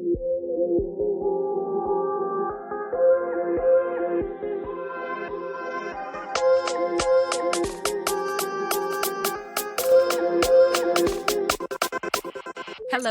Hello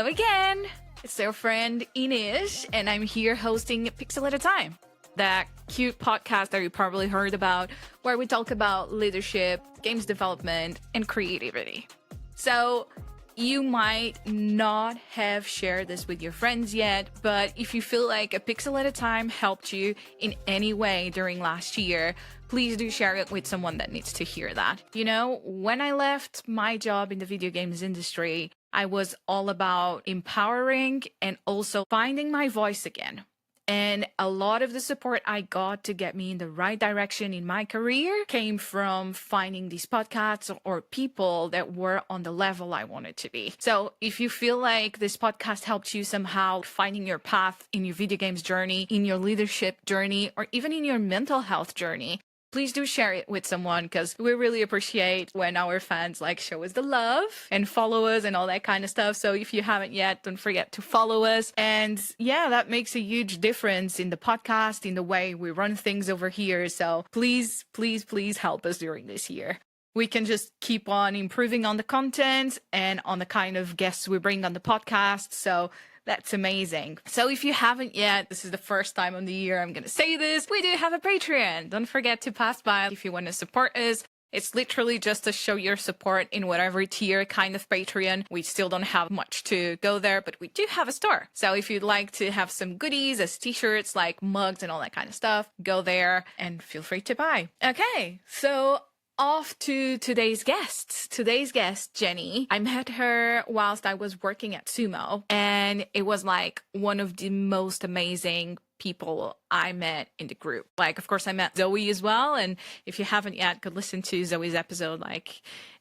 again! It's your friend Inish, and I'm here hosting Pixel at a Time, that cute podcast that you probably heard about, where we talk about leadership, games development, and creativity. So, you might not have shared this with your friends yet, but if you feel like a Pixel at a Time helped you in any way during last year, please do share it with someone that needs to hear that. You know, when I left my job in the video games industry, I was all about empowering and also finding my voice again. And a lot of the support I got to get me in the right direction in my career came from finding these podcasts or people that were on the level I wanted to be. So if you feel like this podcast helped you somehow finding your path in your video games journey, in your leadership journey, or even in your mental health journey, please do share it with someone, because we really appreciate when our fans show us the love and follow us and all that kind of stuff. So if you haven't yet, don't forget to follow us. And yeah, that makes a huge difference in the podcast, in the way we run things over here. So please, please, please help us during this year. We can just keep on improving on the content and on the kind of guests we bring on the podcast. So that's amazing. So if you haven't yet, this is the first time on the year I'm going to say this, we do have a Patreon. Don't forget to pass by if you want to support us. It's literally just to show your support in whatever tier kind of Patreon. We still don't have much to go there, but we do have a store. So if you'd like to have some goodies as t-shirts, like mugs and all that kind of stuff, go there and feel free to buy. Okay, so off to today's guest. Today's guest, Jenny. I met her whilst I was working at Sumo, and it was one of the most amazing people I met in the group. Of course, I met Zoe as well, and if you haven't yet, go listen to Zoe's episode.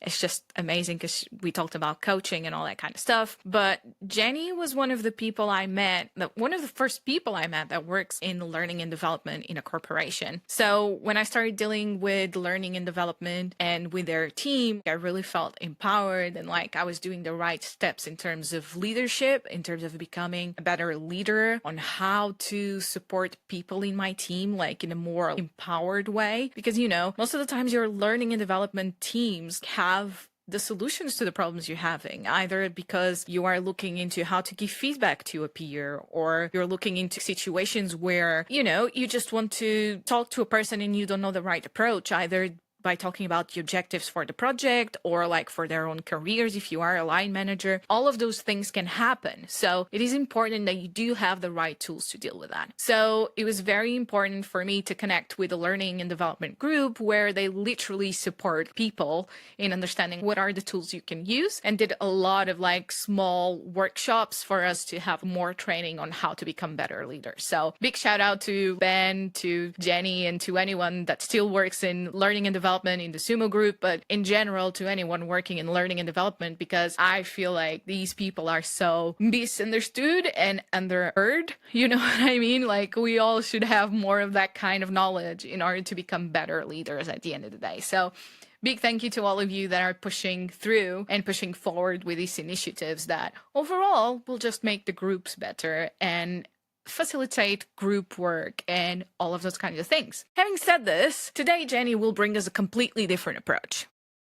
It's just amazing because we talked about coaching and all that kind of stuff. But Jenny was one of the people I met, one of the first people I met that works in learning and development in a corporation. So when I started dealing with learning and development and with their team, I really felt empowered and I was doing the right steps in terms of leadership, in terms of becoming a better leader, on how to support people in my team in a more empowered way. Because most of the times your learning and development teams have the solutions to the problems you're having, either because you are looking into how to give feedback to a peer, or you're looking into situations where you just want to talk to a person and you don't know the right approach, either by talking about the objectives for the project or for their own careers if you are a line manager. All of those things can happen. So it is important that you do have the right tools to deal with that. So it was very important for me to connect with a learning and development group where they literally support people in understanding what are the tools you can use, and did a lot of small workshops for us to have more training on how to become better leaders. So big shout out to Ben, to Jenny, and to anyone that still works in learning and development in the Sumo group, but in general to anyone working in learning and development, because I feel like these people are so misunderstood and underheard. You know what I mean? We all should have more of that kind of knowledge in order to become better leaders at the end of the day. So big thank you to all of you that are pushing through and pushing forward with these initiatives that overall will just make the groups better and facilitate group work and all of those kinds of things. Having said this, today Jenny will bring us a completely different approach.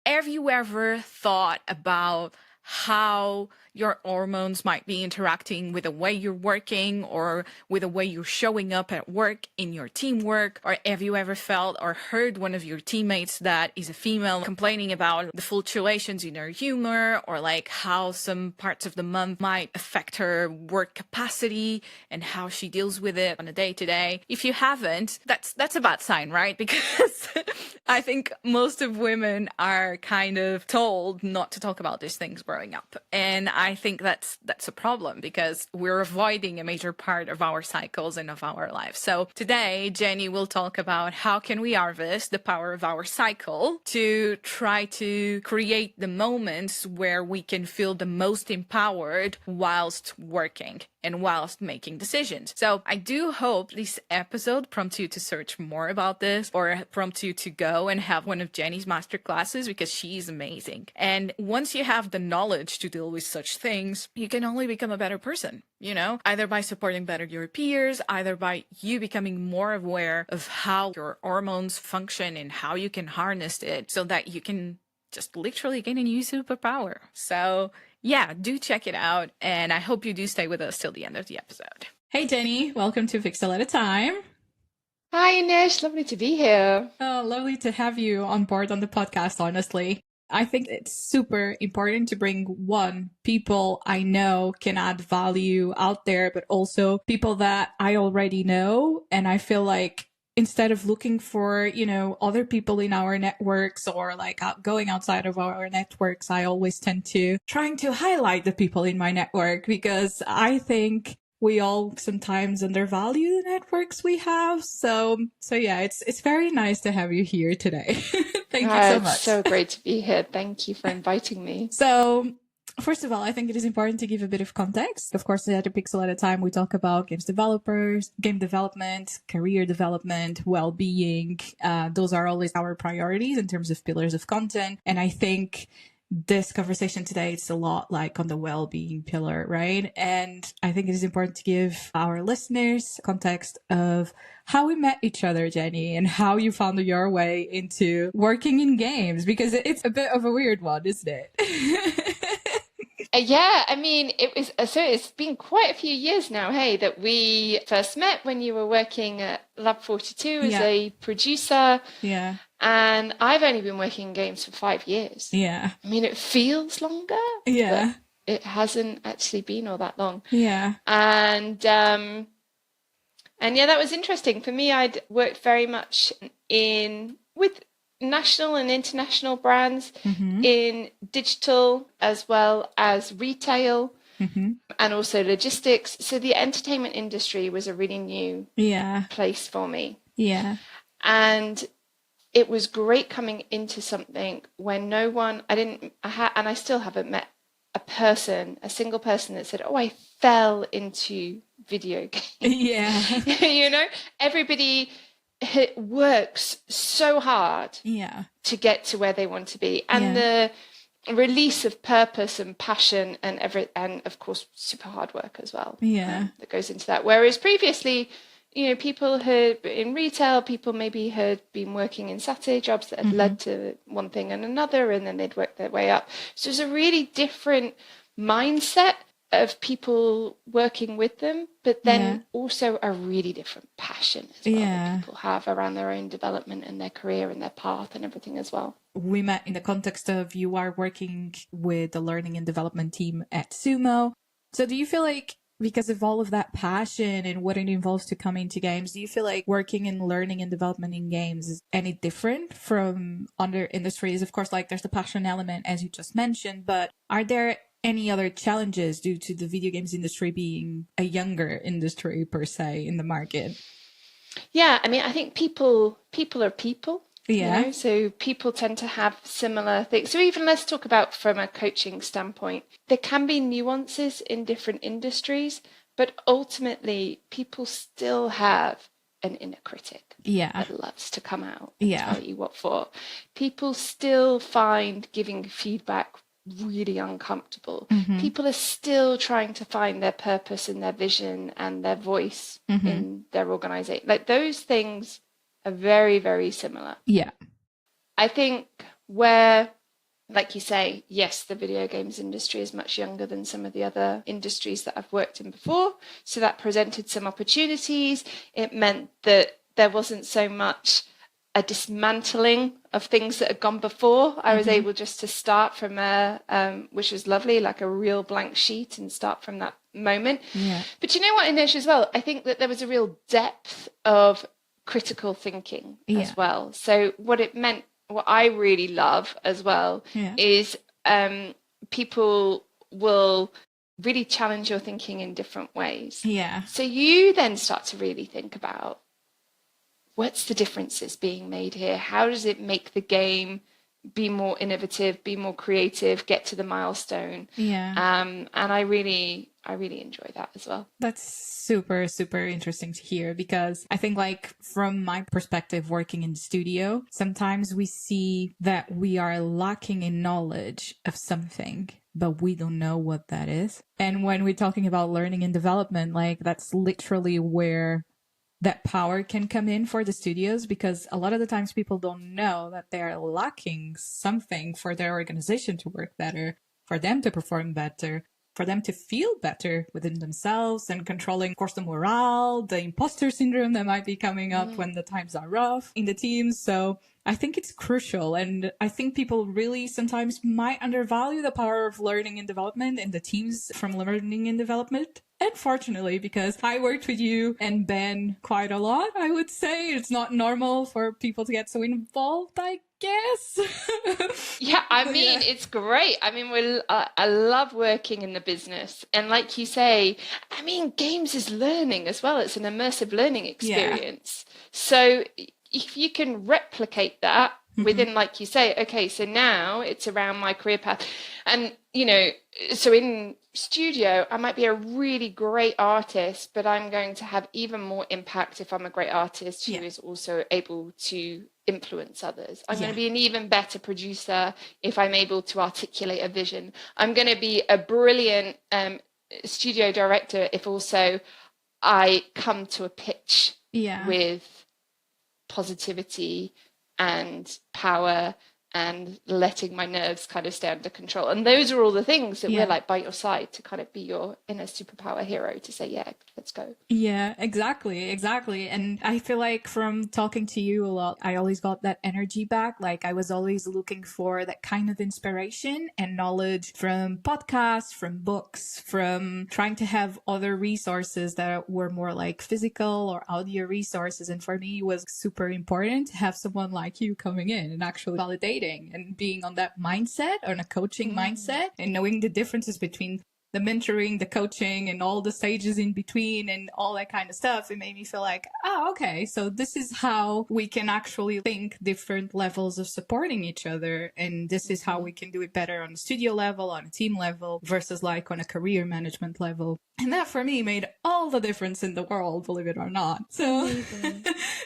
Have you ever thought about how your hormones might be interacting with the way you're working or with the way you're showing up at work in your teamwork? Or have you ever felt or heard one of your teammates that is a female complaining about the fluctuations in her humor, or how some parts of the month might affect her work capacity and how she deals with it on a day-to-day? If you haven't, that's a bad sign, right? Because I think most of women are kind of told not to talk about these things growing up. And I think that's a problem, because we're avoiding a major part of our cycles and of our lives. So today, Jenny will talk about how can we harvest the power of our cycle to try to create the moments where we can feel the most empowered whilst working. and whilst making decisions. So I do hope this episode prompts you to search more about this, or prompts you to go and have one of Jenny's master classes, because she's amazing. And once you have the knowledge to deal with such things, you can only become a better person, you know, either by supporting better your peers, either by you becoming more aware of how your hormones function and how you can harness it so that you can just literally gain a new superpower. So yeah, do check it out. And I hope you do stay with us till the end of the episode. Hey, Jenny, welcome to Pixel at a Time. Hi, Inish. Lovely to be here. Oh, lovely to have you on board on the podcast, honestly. I think it's super important to bring people I know can add value out there, but also people that I already know. And I feel like instead of looking for, you know, other people in our networks or like going outside of our networks, I always tend to trying to highlight the people in my network, because I think we all sometimes undervalue the networks we have. So yeah, it's very nice to have you here today. Thank you so much. It's so great to be here. Thank you for inviting me. So first of all, I think it is important to give a bit of context. Of course, at a Pixel at a Time, we talk about games developers, game development, career development, well-being. Those are always our priorities in terms of pillars of content. And I think this conversation today, it's a lot like on the well-being pillar, right? And I think it is important to give our listeners context of how we met each other, Jenny, and how you found your way into working in games, because it's a bit of a weird one, isn't it? Yeah, I mean, it's been quite a few years now, hey, that we first met when you were working at Lab 42 as a producer. Yeah. And I've only been working in games for 5 years. Yeah. I mean, it feels longer. Yeah. But it hasn't actually been all that long. Yeah. And yeah, that was interesting. For me, I'd worked very much with national and international brands in digital as well as retail and also logistics. So the entertainment industry was a really new place for me. Yeah. And it was great coming into something when I still haven't met a single person that said, oh, I fell into video games. Yeah. You know, everybody works so hard to get to where they want to be, and the release of purpose and passion and of course super hard work as well that goes into that. Whereas previously, you know, people in retail, people maybe had been working in Saturday jobs that had led to one thing and another, and then they'd work their way up. So it's a really different mindset of people working with them, but then also a really different passion as well that people have around their own development and their career and their path and everything as well. We met in the context of you are working with the learning and development team at Sumo. So do you feel like, because of all of that passion and what it involves to come into games, do you feel like working in learning and development in games is any different from other industries? Of course, like there's the passion element, as you just mentioned, but are there any other challenges due to the video games industry being a younger industry per se in the market? Yeah, I mean, I think people are people. Yeah. You know? So people tend to have similar things. So even let's talk about from a coaching standpoint, there can be nuances in different industries, but ultimately people still have an inner critic that loves to come out and tell you what for. People still find giving feedback really uncomfortable. People are still trying to find their purpose and their vision and their voice in their organization. Like those things are very, very similar. Yeah. I think where, like you say, yes, the video games industry is much younger than some of the other industries that I've worked in before. So that presented some opportunities. It meant that there wasn't so much a dismantling of things that had gone before. I was able just to start from which was lovely, like a real blank sheet, and start from that moment. Yeah. But you know what, Inish, as well, I think that there was a real depth of critical thinking as well. So what I really love as well is people will really challenge your thinking in different ways. Yeah. So you then start to really think about, what's the differences being made here? How does it make the game be more innovative, be more creative, get to the milestone? Yeah. And I really I really enjoy that as well. That's super, super interesting to hear, because I think, like, from my perspective, working in the studio, sometimes we see that we are lacking in knowledge of something, but we don't know what that is. And when we're talking about learning and development, like, that's literally where that power can come in for the studios, because a lot of the times people don't know that they're lacking something for their organization to work better, for them to perform better, for them to feel better within themselves, and controlling, of course, the morale, the imposter syndrome that might be coming up when the times are rough in the teams. So I think it's crucial. And I think people really sometimes might undervalue the power of learning and development and the teams from learning and development. Unfortunately, because I worked with you and Ben quite a lot, I would say. It's not normal for people to get so involved, I guess. Yeah, I mean, it's great. I mean, I love working in the business. And like you say, I mean, games is learning as well. It's an immersive learning experience. So if you can replicate that within, like you say, okay, so now it's around my career path. And, you know, so in studio, I might be a really great artist, but I'm going to have even more impact if I'm a great artist who is also able to influence others. I'm going to be an even better producer if I'm able to articulate a vision. I'm going to be a brilliant studio director if also I come to a pitch with positivity and power and letting my nerves kind of stay under control. And those are all the things that we're like by your side to kind of be your inner superpower hero to say, yeah, let's go. Yeah, exactly. And I feel like from talking to you a lot, I always got that energy back. Like, I was always looking for that kind of inspiration and knowledge from podcasts, from books, from trying to have other resources that were more like physical or audio resources. And for me, it was super important to have someone like you coming in and actually validating and being on that mindset, on a coaching mindset, and knowing the differences between the mentoring, the coaching, and all the stages in between and all that kind of stuff. It made me feel like, oh, okay, so this is how we can actually think different levels of supporting each other. And this is how we can do it better on a studio level, on a team level, versus like on a career management level. And that for me made all the difference in the world, believe it or not. So,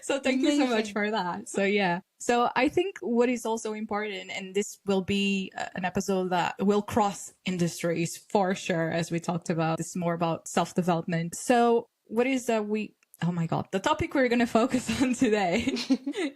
so thank you so much for that. So yeah. So I think what is also important, and this will be an episode that will cross industries for sure, as we talked about, this is more about self-development. So what is that oh my God, the topic we're going to focus on today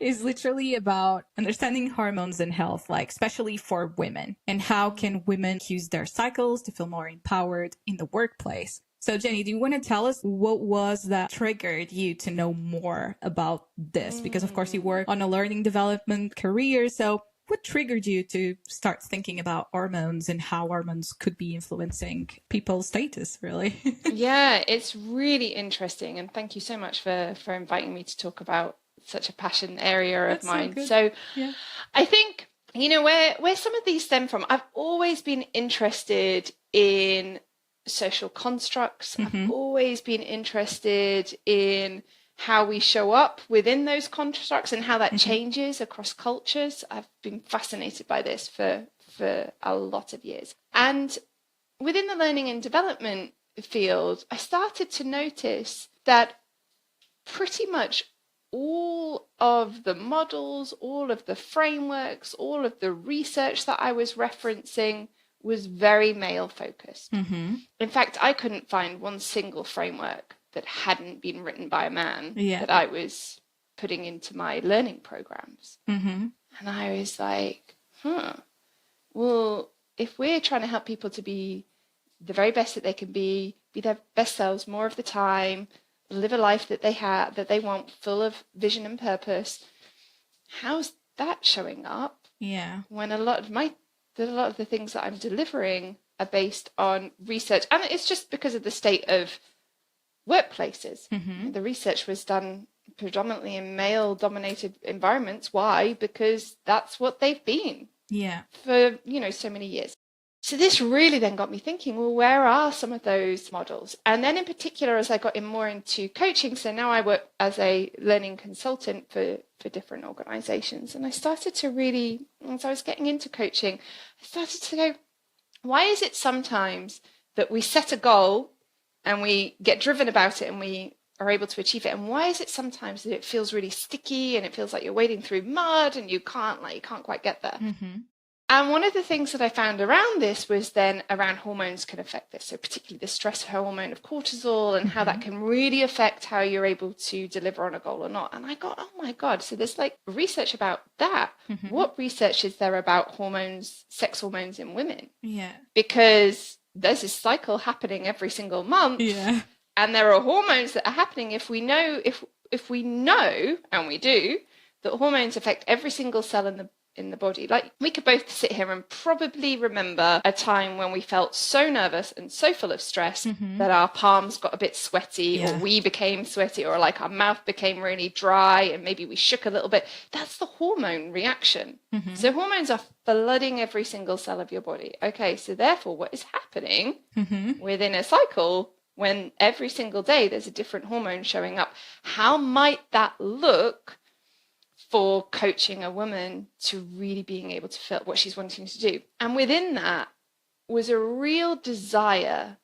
is literally about understanding hormones and health, like especially for women, and how can women use their cycles to feel more empowered in the workplace. So Jenny, do you want to tell us what was that triggered you to know more about this? Because of course you work on a learning development career. So what triggered you to start thinking about hormones and how hormones could be influencing people's status, really? Yeah, it's really interesting. And thank you so much for inviting me to talk about such a passion area of mine. So yeah. I think, you know, where some of these stem from, I've always been interested in social constructs. I've always been interested in how we show up within those constructs and how that changes across cultures. I've been fascinated by this for a lot of years. And within the learning and development field, I started to notice that pretty much all of the models, all of the frameworks, all of the research that I was referencing was very male focused. In fact, I couldn't find one single framework that hadn't been written by a man that I was putting into my learning programs. And I was like, well, if we're trying to help people to be the very best that they can be their best selves more of the time, live a life that they want, full of vision and purpose, how's that showing up? Yeah. When a lot of the things that I'm delivering are based on research, and it's just because of the state of workplaces. The research was done predominantly in male-dominated environments. Why? Because that's what they've been for, so many years. So this really then got me thinking, well, where are some of those models? And then in particular, as I got more into coaching, so now I work as a learning consultant for different organizations. And I started to really, as I was getting into coaching, I started to go, why is it sometimes that we set a goal and we get driven about it and we are able to achieve it? And why is it sometimes that it feels really sticky and it feels like you're wading through mud and you can't quite get there? And one of the things that I found around this was then around hormones can affect this. So particularly the stress hormone of cortisol and how that can really affect how you're able to deliver on a goal or not. And I got, oh my God. So there's like research about that. What research is there about hormones, sex hormones in women? Yeah. Because there's this cycle happening every single month. Yeah. And there are hormones that are happening if we know, and we do, that hormones affect every single cell in the body. Like, we could both sit here and probably remember a time when we felt so nervous and so full of stress that our palms got a bit sweaty, or we became sweaty, or like our mouth became really dry and maybe we shook a little bit. That's the hormone reaction. So hormones are flooding every single cell of your body. Okay, so therefore what is happening within a cycle when every single day there's a different hormone showing up? How might that look for coaching a woman to really being able to feel what she's wanting to do? And within that was a real desire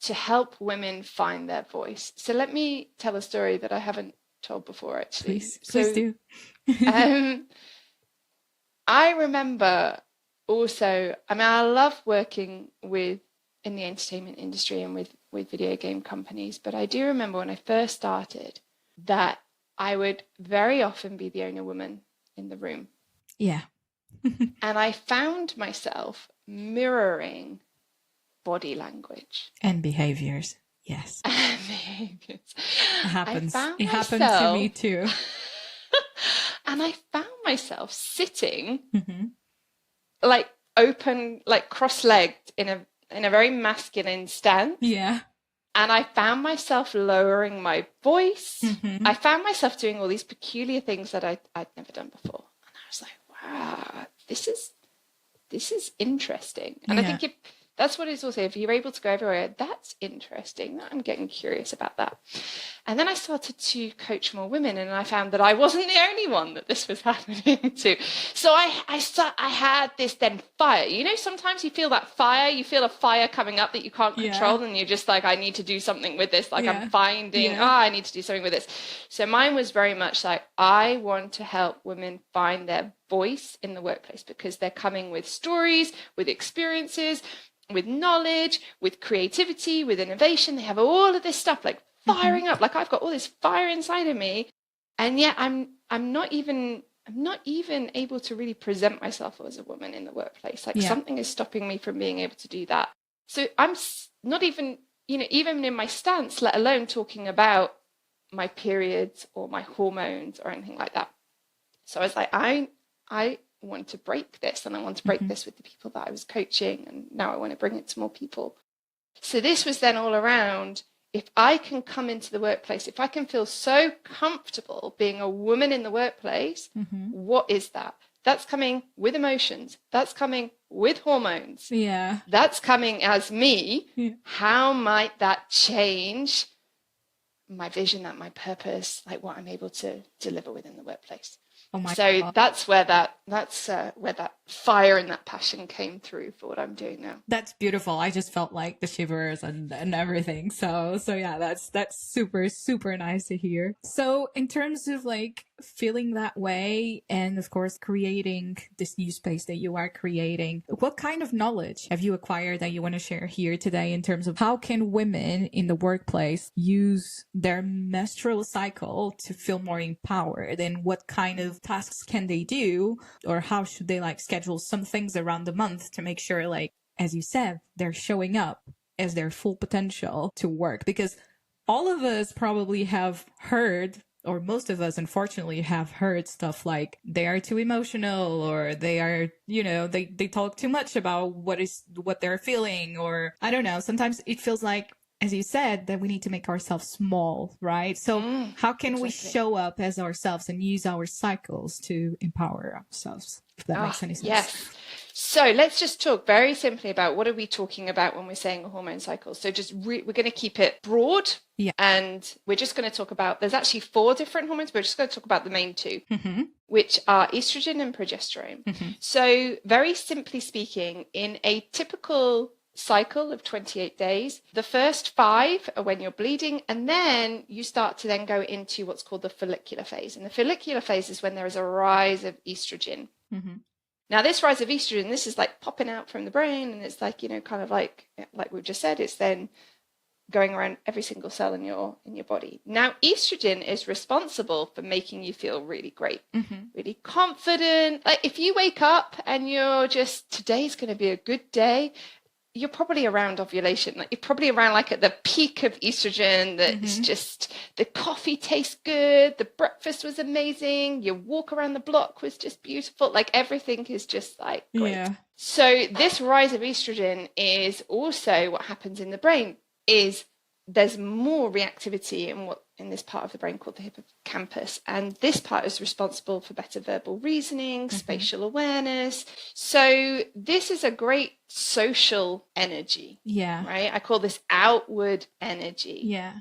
to help women find their voice. So let me tell a story that I haven't told before, actually. Please do. I remember also, I love working in the entertainment industry and with video game companies, but I do remember when I first started that I would very often be the only woman in the room. Yeah. And I found myself mirroring body language. And behaviors. Yes. And behaviors. It happens. It happens to me too. And I found myself sitting like open, like cross-legged in a very masculine stance. Yeah. And I found myself lowering my voice. I found myself doing all these peculiar things that I'd never done before. And I was like, wow, this is interesting. And I think that's what it's also, if you're able to go everywhere, that's interesting. I'm getting curious about that. And then I started to coach more women, and I found that I wasn't the only one that this was happening to. So I had this then fire. You know, sometimes you feel that fire, you feel a fire coming up that you can't control, and you're just like, I need to do something with this. Like I'm finding, I need to do something with this. So mine was very much like, I want to help women find their voice in the workplace, because they're coming with stories, with experiences, with knowledge, with creativity, with innovation. They have all of this stuff like firing up. Like, I've got all this fire inside of me, and yet I'm not even able to really present myself as a woman in the workplace. Like something is stopping me from being able to do that. So I'm not even, even in my stance, let alone talking about my periods or my hormones or anything like that. So I was like, I want to break this, and I want to break this with the people that I was coaching, and now I want to bring it to more people. So this was then all around, if I can come into the workplace, if I can feel so comfortable being a woman in the workplace, what is that? That's coming with emotions. That's coming with hormones. Yeah. That's coming as me. Yeah. How might that change my vision, my purpose, like what I'm able to deliver within the workplace? Oh my so God. that's where that fire and that passion came through for what I'm doing now. That's beautiful. I just felt like the shivers and everything. So yeah, that's super, super nice to hear. So in terms of like feeling that way, and of course creating this new space that you are creating, what kind of knowledge have you acquired that you want to share here today in terms of how can women in the workplace use their menstrual cycle to feel more empowered, and what kind of tasks can they do, or how should they like schedule some things around the month to make sure, like, as you said, they're showing up as their full potential to work? Because all of us probably have heard, or most of us unfortunately have heard stuff like they are too emotional, or they are, they talk too much about what they're feeling, or I don't know. Sometimes it feels like, as you said, that we need to make ourselves small, right? So how can we show up as ourselves and use our cycles to empower ourselves, if that makes any sense? Yes. So let's just talk very simply about what are we talking about when we're saying a hormone cycle. So just we're going to keep it broad, and we're just going to talk about, there's actually 4 different hormones, but we're just going to talk about the main 2, which are estrogen and progesterone. So very simply speaking, in a typical cycle of 28 days. The first 5 are when you're bleeding, and then you start to then go into what's called the follicular phase. And the follicular phase is when there is a rise of estrogen. Mm-hmm. Now, this rise of estrogen, this is like popping out from the brain, and it's like, kind of like we've just said, it's then going around every single cell in your body. Now, estrogen is responsible for making you feel really great, really confident. Like if you wake up and you're just, today's going to be a good day, you're probably around ovulation. Like you're probably around like at the peak of estrogen. That's just, the coffee tastes good, the breakfast was amazing, your walk around the block was just beautiful. Like everything is just like great. Yeah. So this rise of estrogen is also what happens in the brain. Is there's more reactivity in this part of the brain called the hippocampus, and this part is responsible for better verbal reasoning, spatial awareness. So this is a great social energy. Yeah. Right? I call this outward energy. Yeah.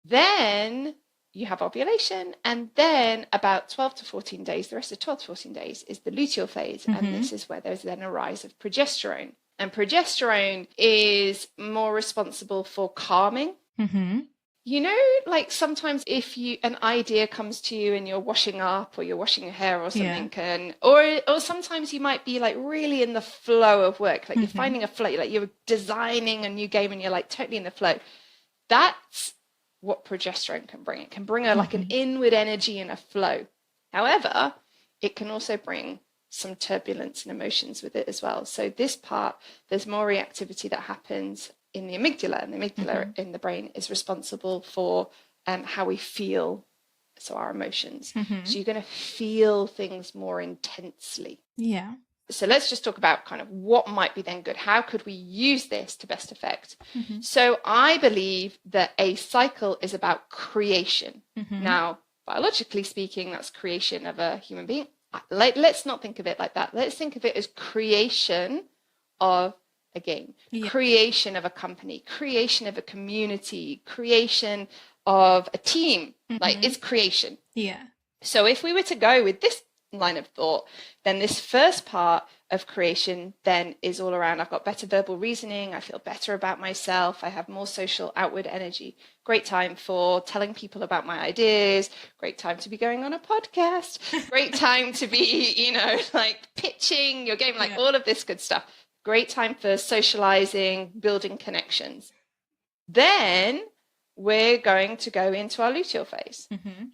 Then you have ovulation, and then about 12 to 14 days, the rest of 12 to 14 days is the luteal phase, and this is where there's then a rise of progesterone. And progesterone is more responsible for calming. Like sometimes if an idea comes to you and you're washing up or you're washing your hair or something, or sometimes you might be like really in the flow of work, like you're finding a flow, like you're designing a new game and you're like totally in the flow. That's what progesterone can bring. It can bring like an inward energy and a flow. However, it can also bring some turbulence and emotions with it as well. So this part, there's more reactivity that happens in the amygdala, and the amygdala in the brain is responsible for how we feel, so our emotions. So you're going to feel things more intensely. Yeah. So let's just talk about kind of what might be then good. How could we use this to best effect? So I believe that a cycle is about creation. Now, biologically speaking, that's creation of a human being. Let's not think of it like that. Let's think of it as creation of a game, creation of a company, creation of a community, creation of a team. Like it's creation. Yeah. So if we were to go with this line of thought, then this first part of creation then is all around, I've got better verbal reasoning, I feel better about myself, I have more social outward energy. Great time for telling people about my ideas, great time to be going on a podcast, great time to be, like pitching your game, like all of this good stuff. Great time for socializing, building connections. Then we're going to go into our luteal phase.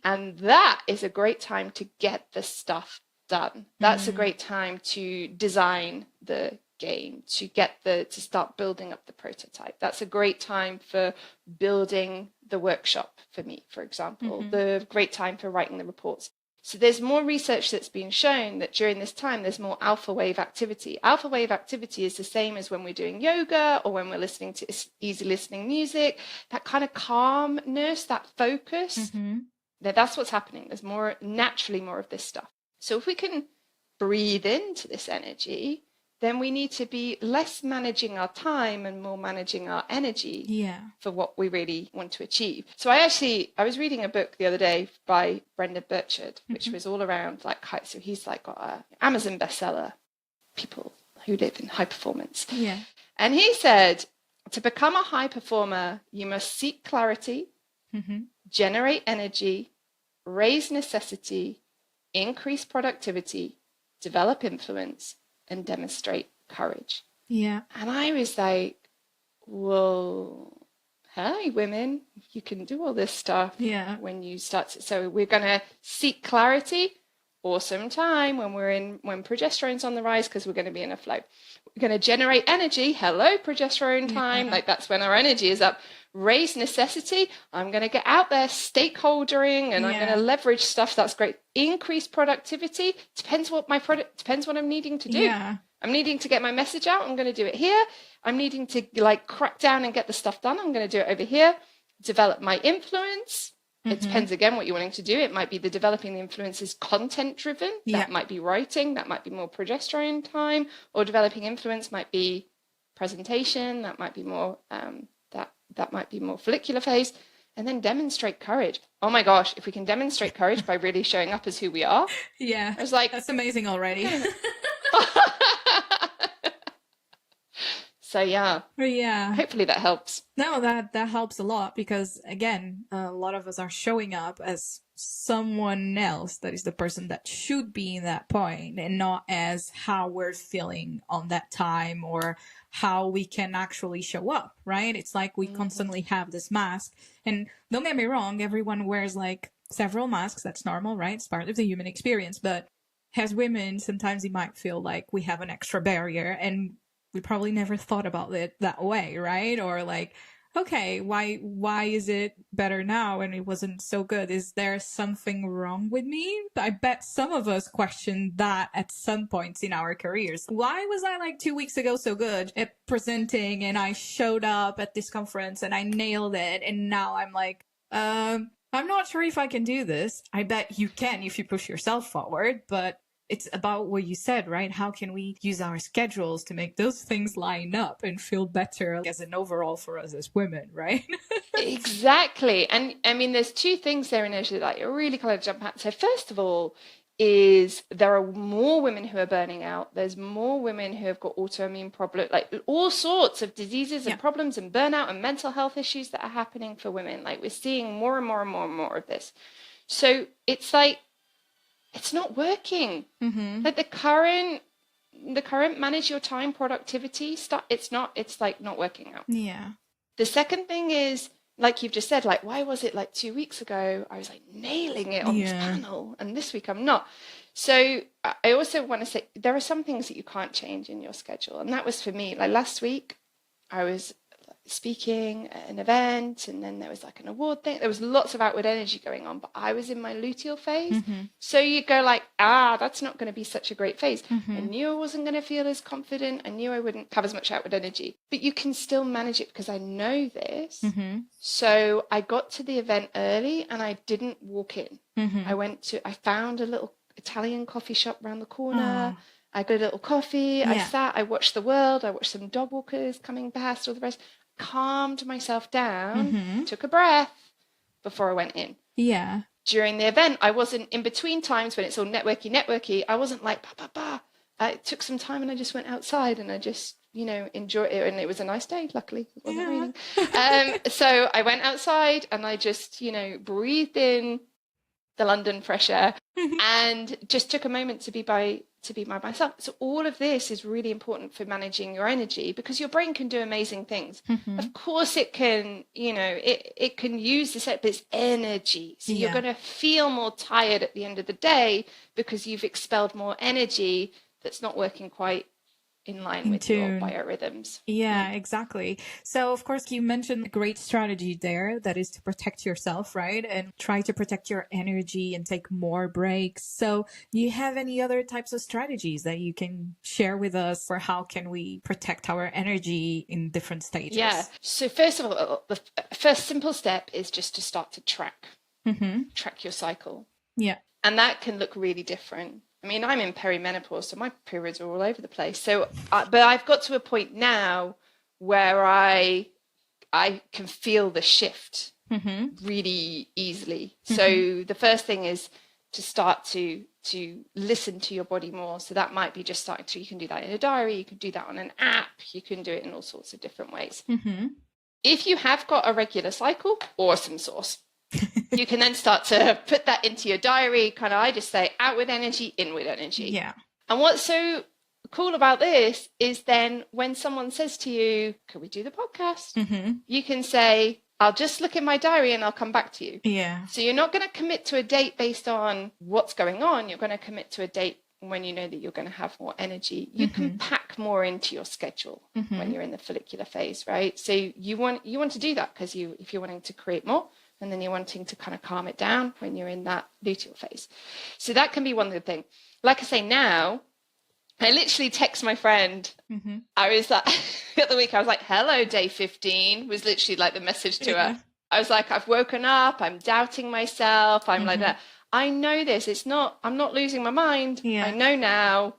And that is a great time to get the stuff done. That's a great time to design the game, to start building up the prototype. That's a great time for building the workshop for me, for example, the great time for writing the reports. So there's more research that's been shown that during this time, there's more alpha wave activity. Alpha wave activity is the same as when we're doing yoga or when we're listening to easy listening music, that kind of calmness, that focus. That's what's happening. There's naturally more of this stuff. So if we can breathe into this energy, then we need to be less managing our time and more managing our energy for what we really want to achieve. So I was reading a book the other day by Brendan Burchard, which was all around like so he's like got an Amazon bestseller, people who live in high performance. Yeah. And he said, to become a high performer, you must seek clarity, generate energy, raise necessity, increase productivity, develop influence, and demonstrate courage. Yeah. And I was like, well, hey, women, you can do all this stuff when you start to. So we're going to seek clarity. Awesome time when progesterone's on the rise, because we're going to be in a flow. We're going to generate energy. Hello, progesterone time. Like that's when our energy is up. Raise necessity. I'm going to get out there stakeholdering and I'm going to leverage stuff. That's great. Increase productivity. Depends what I'm needing to do. Yeah. I'm needing to get my message out. I'm going to do it here. I'm needing to like crack down and get the stuff done. I'm going to do it over here. Develop my influence. It depends again what you're wanting to do. It might be the developing the influence is content driven. That might be writing. That might be more progesterone time. Or developing influence might be presentation. That might be more that might be more follicular phase. And then demonstrate courage. Oh my gosh, if we can demonstrate courage by really showing up as who we are. Yeah. I was like, that's amazing already. So yeah, Yeah. hopefully that helps. No, that helps a lot because again, a lot of us are showing up as someone else that is the person that should be in that point and not as how we're feeling on that time or how we can actually show up, right? It's like we constantly have this mask. And don't get me wrong, everyone wears like several masks. That's normal, right? It's part of the human experience. But as women, sometimes it might feel like we have an extra barrier and we probably never thought about it that way, right? Or like, okay, why is it better now and it wasn't so good? Is there something wrong with me? I bet some of us questioned that at some points in our careers. Why was I like 2 weeks ago so good at presenting and I showed up at this conference and I nailed it and now I'm like, I'm not sure if I can do this. I bet you can if you push yourself forward, but it's about what you said, right? How can we use our schedules to make those things line up and feel better as an overall for us as women, right? Exactly. And I mean, there's two things there in Asia that I really kind of jump at. So first of all, is there are more women who are burning out. There's more women who have got autoimmune problems, like all sorts of diseases and problems and burnout and mental health issues that are happening for women. Like we're seeing more and more and more and more of this. So it's like, it's not working. Like the current manage your time productivity stuff, it's like not working out. Yeah. The second thing is, like you've just said, like, why was it like 2 weeks ago I was like nailing it on this panel and this week I'm not? So I also want to say there are some things that you can't change in your schedule. And that was for me, like last week I was speaking at an event and then there was like an award thing. There was lots of outward energy going on, but I was in my luteal phase. So you go like, that's not going to be such a great phase. I knew I wasn't going to feel as confident. I knew I wouldn't have as much outward energy, but you can still manage it because I know this. So I got to the event early and I didn't walk in. I found a little Italian coffee shop around the corner. I got a little coffee. I sat, I watched the world. I watched some dog walkers coming past, all the rest. Calmed myself down, took a breath before I went in. Yeah. During the event, I wasn't in between times when it's all networky. I wasn't like, I took some time and I just went outside and I just, enjoyed it. And it was a nice day, luckily. It wasn't raining. So I went outside and I just, breathed in the London fresh air and just took a moment to be by myself. So all of this is really important for managing your energy because your brain can do amazing things. Of course it can, it can use this, but it's energy. So you're going to feel more tired at the end of the day because you've expelled more energy that's not working quite in line with your biorhythms. Yeah, exactly. So, of course, you mentioned a great strategy there, that is to protect yourself, right? And try to protect your energy and take more breaks. So, do you have any other types of strategies that you can share with us for how can we protect our energy in different stages? Yeah. So, first of all, the first simple step is just to start to track your cycle. Yeah. And that can look really different. I mean, I'm in perimenopause, so my periods are all over the place. So, but I've got to a point now where I can feel the shift really easily. So the first thing is to start to listen to your body more. So that might be just starting to, you can do that in a diary, you can do that on an app, you can do it in all sorts of different ways. If you have got a regular cycle, awesome sauce. You can then start to put that into your diary. Kind of, I just say outward energy, inward energy. Yeah. And what's so cool about this is then when someone says to you, can we do the podcast? You can say, I'll just look in my diary and I'll come back to you. Yeah. So you're not going to commit to a date based on what's going on. You're going to commit to a date when you know that you're going to have more energy. You can pack more into your schedule when you're in the follicular phase, right? So you want to do that because if you're wanting to create more, and then you're wanting to kind of calm it down when you're in that luteal phase. So that can be one good thing. Like I say now, I literally text my friend. I was like, the other week, I was like, hello, day 15, was literally like the message to her. I was like, I've woken up, I'm doubting myself. I'm like that. I know this, I'm not losing my mind. I know now.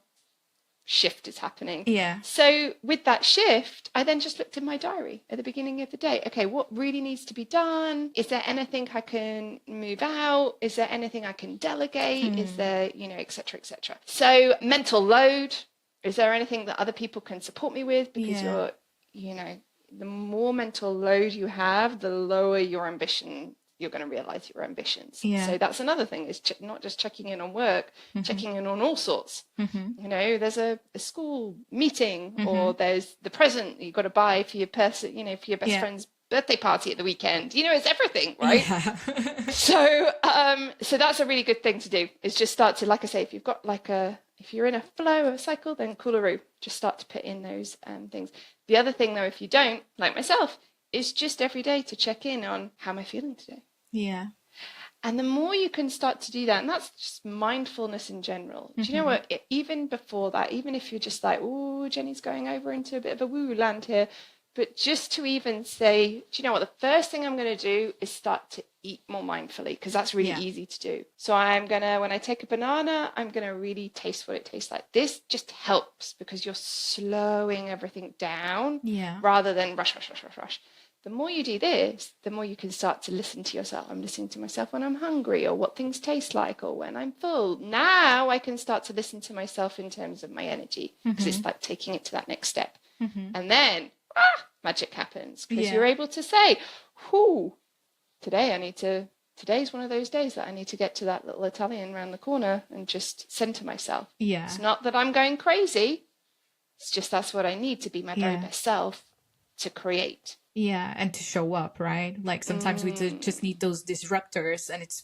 Shift is happening. Yeah. So with that shift, I then just looked in my diary at the beginning of the day. Okay, what really needs to be done? Is there anything I can move out? Is there anything I can delegate? Is there, et cetera, et cetera. So mental load. Is there anything that other people can support me with? Because you know, the more mental load you have, the lower your ambition, you're going to realize your ambitions. Yeah. So that's another thing, is not just checking in on work, checking in on all sorts. You know, there's a school meeting, or there's the present you've got to buy for your person, you know, for your best friend's birthday party at the weekend. You know, it's everything, right? Yeah. So that's a really good thing to do, is just start to, like I say, if you've got if you're in a flow of a cycle, then coolaroo, just start to put in those things. The other thing, though, if you don't, like myself, is just every day to check in on, how am I feeling today? Yeah. And the more you can start to do that, and that's just mindfulness in general. Do you know what? Even before that, even if you're just like, oh, Jenny's going over into a bit of a woo land here, but just to even say, do you know what? The first thing I'm going to do is start to eat more mindfully, because that's really easy to do. So when I take a banana, I'm going to really taste what it tastes like. This just helps, because you're slowing everything down rather than rush. The more you do this, the more you can start to listen to yourself. I'm listening to myself when I'm hungry, or what things taste like, or when I'm full. Now I can start to listen to myself in terms of my energy, because it's like taking it to that next step. And then magic happens, because you're able to say, today's one of those days that I need to get to that little Italian around the corner and just center myself. It's not that I'm going crazy. It's just that's what I need to be my very best self, to create. Yeah, and to show up, right? Like sometimes we just need those disruptors, and it's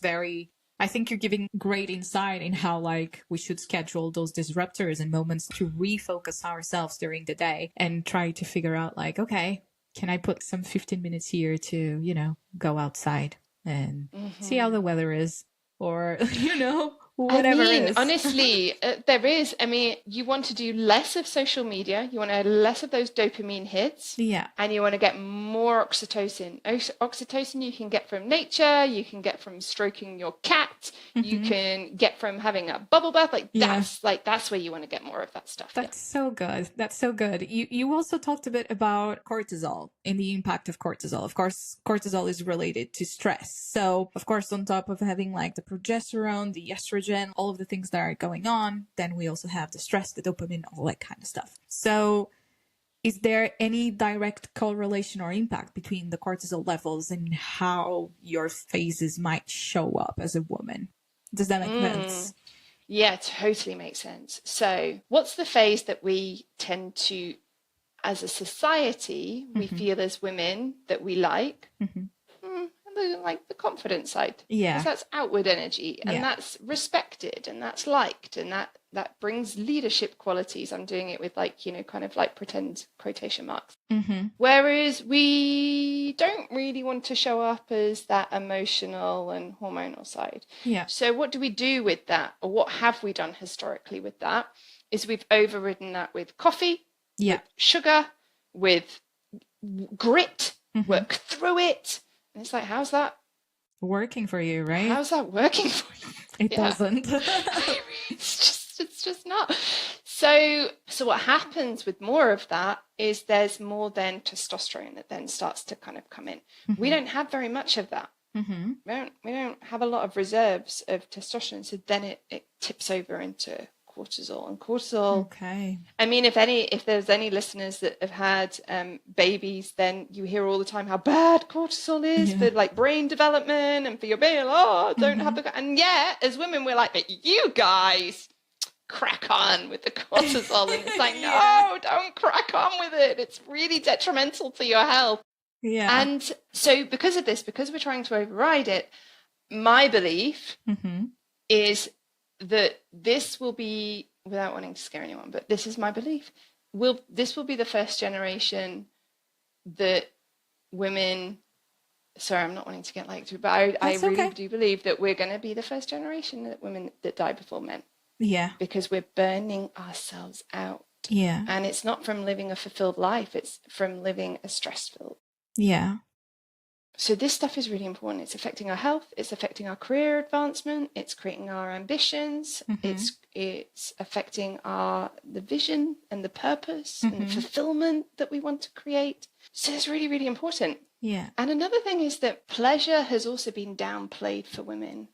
I think you're giving great insight in how like we should schedule those disruptors and moments to refocus ourselves during the day and try to figure out like, okay, can I put some 15 minutes here to, you know, go outside and see how the weather is, or, you know, whatever it is. Honestly, there is. I mean, you want to do less of social media. You want to have less of those dopamine hits. Yeah. And you want to get more oxytocin. Oxytocin you can get from nature. You can get from stroking your cat. You can get from having a bubble bath. That's where you want to get more of that stuff. That's so good. That's so good. You also talked a bit about cortisol and the impact of cortisol. Of course, cortisol is related to stress. So, of course, on top of having like the progesterone, the estrogen, all of the things that are going on, then we also have the stress, the dopamine, all that kind of stuff. So is there any direct correlation or impact between the cortisol levels and how your phases might show up as a woman? Does that make sense? Yeah, totally makes sense. So what's the phase that we tend to, as a society, we feel as women that we like? Like the confident side, because that's outward energy, and that's respected, and that's liked, and that brings leadership qualities. I'm doing it with like, you know, kind of like pretend quotation marks. Whereas we don't really want to show up as that emotional and hormonal side. So what do we do with that, or what have we done historically with that? Is we've overridden that with coffee, with sugar, with grit, work through it. And it's like, how's that working for you, right? How's that working for you? It doesn't. it's just not. So what happens with more of that is there's more then testosterone that then starts to kind of come in. We don't have very much of that. We don't have a lot of reserves of testosterone. So then it tips over into cortisol, and cortisol. Okay. I mean, if there's any listeners that have had babies, then you hear all the time how bad cortisol is for like brain development and for your baby. Oh, don't have the. And yeah, as women, we're like, but you guys crack on with the cortisol, and it's like, no, don't crack on with it. It's really detrimental to your health. Yeah. And so because of this, because we're trying to override it, my belief is that this will be, without wanting to scare anyone, but this is my belief, this will be the first generation that women, sorry, I'm not wanting to get like to, but I really do believe that we're going to be the first generation that women that die before men. Yeah. Because we're burning ourselves out. Yeah. And it's not from living a fulfilled life, it's from living a stress-filled. Yeah. So this stuff is really important. It's affecting our health. It's affecting our career advancement. It's creating our ambitions. It's affecting the vision and the purpose and the fulfillment that we want to create. So it's really, really important. Yeah. And another thing is that pleasure has also been downplayed for women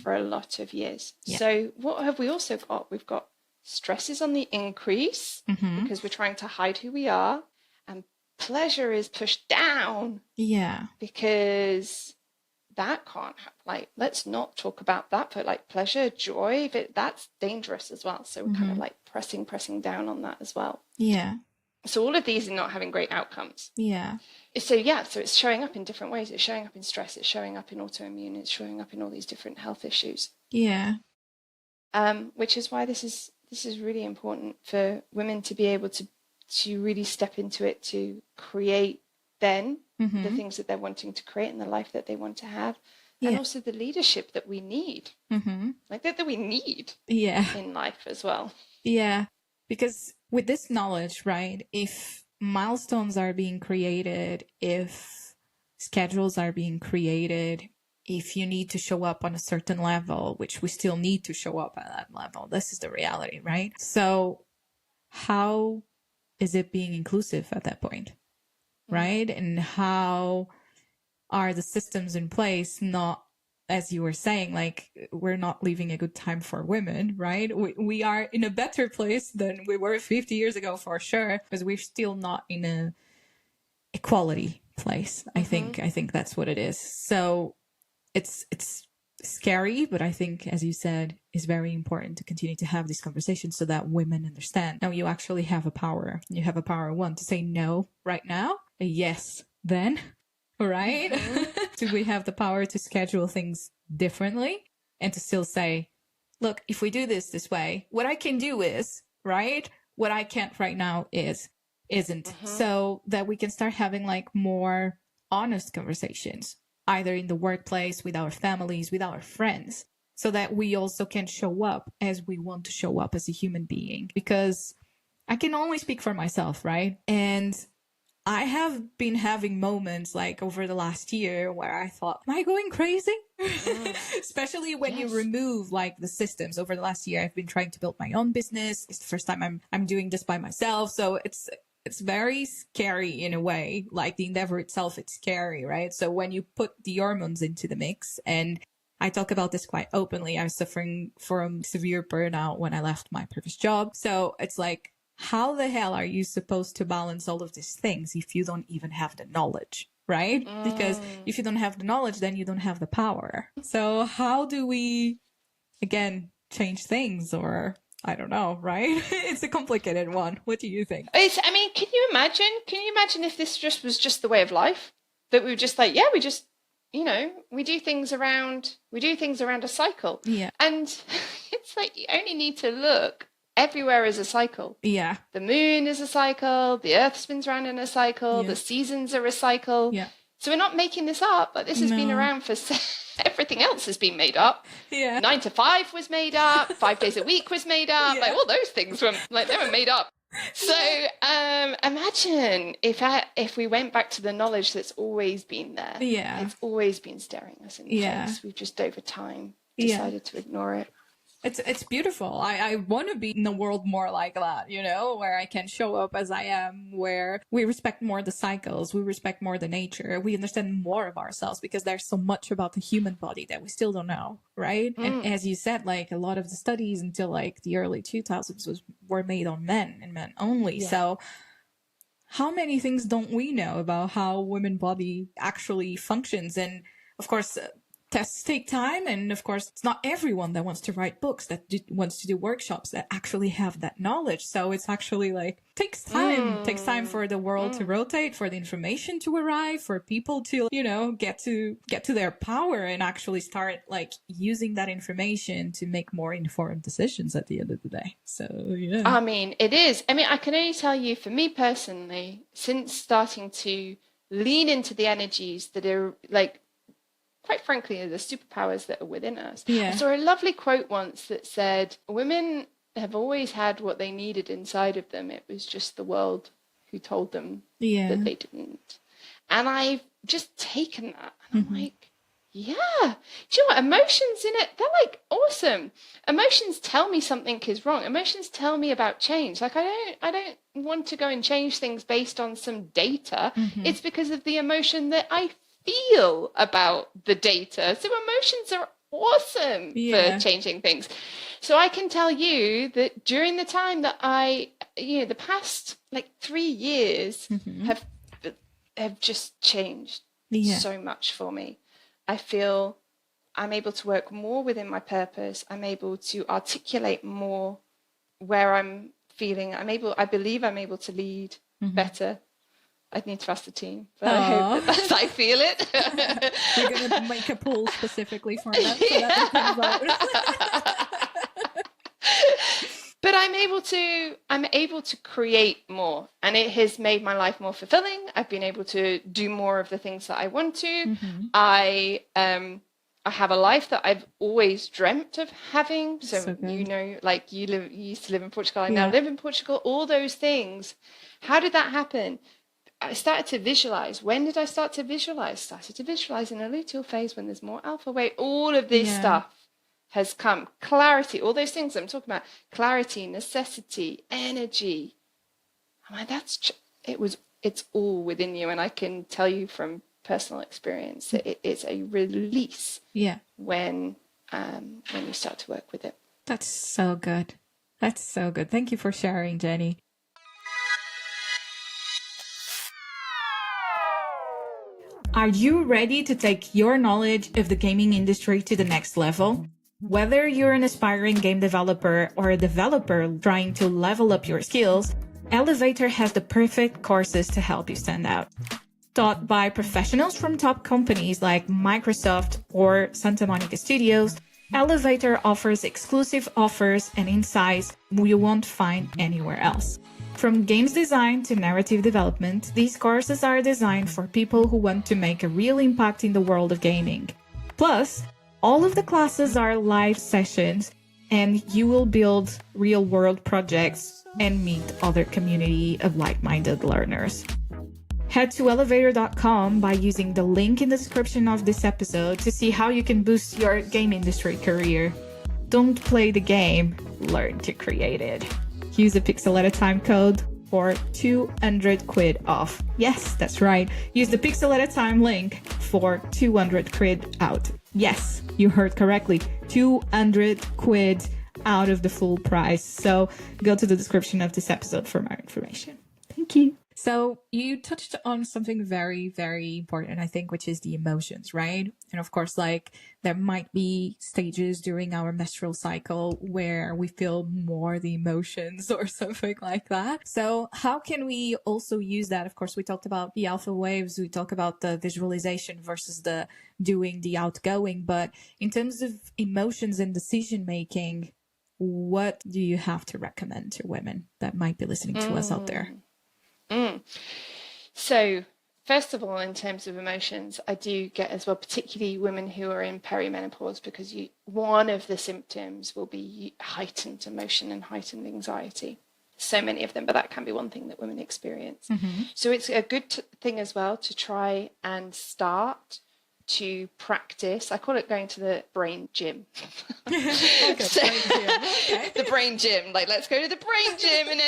for a lot of years. Yeah. So what have we also got? We've got stress is on the increase because we're trying to hide who we are. And pleasure is pushed down. Yeah. Because that can't like, let's not talk about that, but like pleasure, joy, that's dangerous as well. So we're kind of like pressing down on that as well. Yeah. So all of these are not having great outcomes. Yeah. So it's showing up in different ways. It's showing up in stress. It's showing up in autoimmune. It's showing up in all these different health issues. Yeah. Which is why this is really important for women to be able to really step into it, to create then the things that they're wanting to create and the life that they want to have. And also the leadership that we need, like that we need in life as well. Yeah, because with this knowledge, right, if milestones are being created, if schedules are being created, if you need to show up on a certain level, which we still need to show up at that level, this is the reality, right? So how is it being inclusive at that point, right? And how are the systems in place not, as you were saying, like, we're not leaving a good time for women, right? We are in a better place than we were 50 years ago, for sure, because we're still not in a equality place. I think that's what it is. So it's scary, but I think, as you said, is very important to continue to have these conversations so that women understand. Now you actually have a power. You have a power, one, to say no right now, a yes then, right? Do we have the power to schedule things differently and to still say, look, if we do this way, what I can do is, right? What I can't right now isn't. So that we can start having like more honest conversations, either in the workplace, with our families, with our friends, so that we also can show up as we want to show up as a human being. Because I can only speak for myself, right? And I have been having moments like over the last year where I thought, am I going crazy? Especially when you remove like the systems. Over the last year, I've been trying to build my own business. It's the first time I'm doing this by myself. So it's very scary in a way. Like the endeavor itself, it's scary, right? So when you put the hormones into the mix, and I talk about this quite openly, I was suffering from severe burnout when I left my previous job. So it's like, how the hell are you supposed to balance all of these things if you don't even have the knowledge, right? Because if you don't have the knowledge, then you don't have the power. So how do we, again, change things? Or I don't know, right? It's a complicated one. What do you think? I mean, can you imagine if this was just the way of life? That we were just like, we just, we do things around a cycle. Yeah. And it's like, you only need to look. Everywhere is a cycle. Yeah. The moon is a cycle. The earth spins around in a cycle. The seasons are a cycle. Yeah. So we're not making this up, but this has been around for everything else has been made up. Yeah. 9 to 5 was made up. 5 days a week was made up. Like all those things were they were made up. So imagine if we went back to the knowledge that's always been there. Yeah. It's always been staring us in the face. We've just over time decided to ignore it. It's beautiful. I want to be in a world more like that, where I can show up as I am, where we respect more the cycles, we respect more the nature, we understand more of ourselves, because there's so much about the human body that we still don't know, right? And as you said, like a lot of the studies until like the early 2000s were made on men and men only. So how many things don't we know about how women body actually functions? And of course, tests take time, and of course it's not everyone that wants to write books, that wants to do workshops, that actually have that knowledge. So it's actually like takes time for the world to rotate, for the information to arrive, for people to get to their power and actually start like using that information to make more informed decisions at the end of the day. So I mean, it is. I mean, I can only tell you, for me personally, since starting to lean into the energies that are like, quite frankly, the superpowers that are within us. I saw a lovely quote once that said, women have always had what they needed inside of them. It was just the world who told them that they didn't. And I've just taken that. And I'm like, do you know what? Emotions in it, they're like awesome. Emotions tell me something is wrong. Emotions tell me about change. Like I don't want to go and change things based on some data. It's because of the emotion that I feel about the data. So emotions are awesome for changing things. So I can tell you that during the time that the past like 3 years have have just changed Yeah. so much for me. I feel I'm able to work more within my purpose. I'm able to articulate more where I'm feeling. I believe I'm able to lead better. I'd need to ask the team, but I hope that I feel it. We're going to make a poll specifically for them so that they can vote. But I'm able to create more, and it has made my life more fulfilling. I've been able to do more of the things that I want to. I have a life that I've always dreamt of having. So you know, like you used to live in Portugal. I now live in Portugal. All those things. How did that happen? I started to visualize. When did I start to visualize? Started to visualize in a luteal phase when there's more alpha weight. All of this stuff has come. Clarity, all those things I'm talking about. Clarity, necessity, energy. I'm like, it's all within you. And I can tell you from personal experience that it's a release when you start to work with it. That's so good. That's so good. Thank you for sharing, Jenny. Are you ready to take your knowledge of the gaming industry to the next level? Whether you're an aspiring game developer or a developer trying to level up your skills, Elevator has the perfect courses to help you stand out. Taught by professionals from top companies like Microsoft or Santa Monica Studios, Elevator offers exclusive offers and insights you won't find anywhere else. From games design to narrative development, these courses are designed for people who want to make a real impact in the world of gaming. Plus, all of the classes are live sessions, and you will build real-world projects and meet other community of like-minded learners. Head to elevator.com by using the link in the description of this episode to see how you can boost your game industry career. Don't play the game, learn to create it. Use a pixel at a time code for 200 quid off. Yes, that's right. Use the pixel at a time link for 200 quid out. Yes, you heard correctly. 200 quid out of the full price. So go to the description of this episode for more information. Thank you. So you touched on something very, very important, I think, which is the emotions, right? And of course, like there might be stages during our menstrual cycle where we feel more the emotions or something like that. So how can we also use that? Of course, we talked about the alpha waves. We talk about the visualization versus the doing the outgoing. But in terms of emotions and decision making, what do you have to recommend to women that might be listening to us out there? So, first of all, in terms of emotions, I do get as well, particularly women who are in perimenopause, because one of the symptoms will be heightened emotion and heightened anxiety. So many of them, but that can be one thing that women experience. So it's a good thing as well to try and start to practice. I call it going to the brain gym. The brain gym, like let's go to the brain gym. And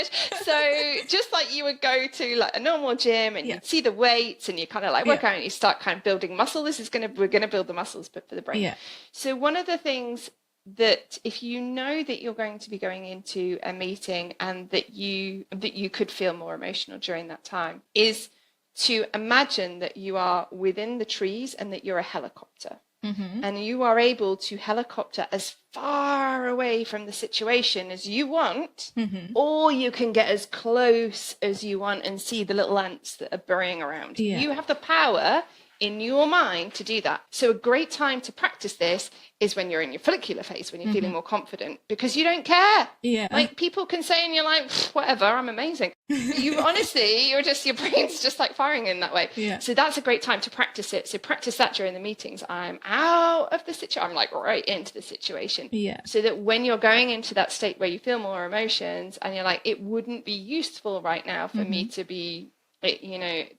so just like you would go to like a normal gym and you'd see the weights and you kind of like work out and you start kind of building muscle. We're going to build the muscles, but for the brain. So one of the things that if you know that you're going to be going into a meeting and that you could feel more emotional during that time is to imagine that you are within the trees and that you're a helicopter. And you are able to helicopter as far away from the situation as you want, or you can get as close as you want and see the little ants that are burying around. You have the power in your mind to do that. So a great time to practice this is when you're in your follicular phase, when you're feeling more confident, because you don't care. Like people can say and you're like, whatever, I'm amazing. You honestly, your brain's just like firing in that way. So that's a great time to practice it. So practice that during the meetings. I'm out of the situation. I'm like right into the situation. So that when you're going into that state where you feel more emotions and you're like, it wouldn't be useful right now for me to be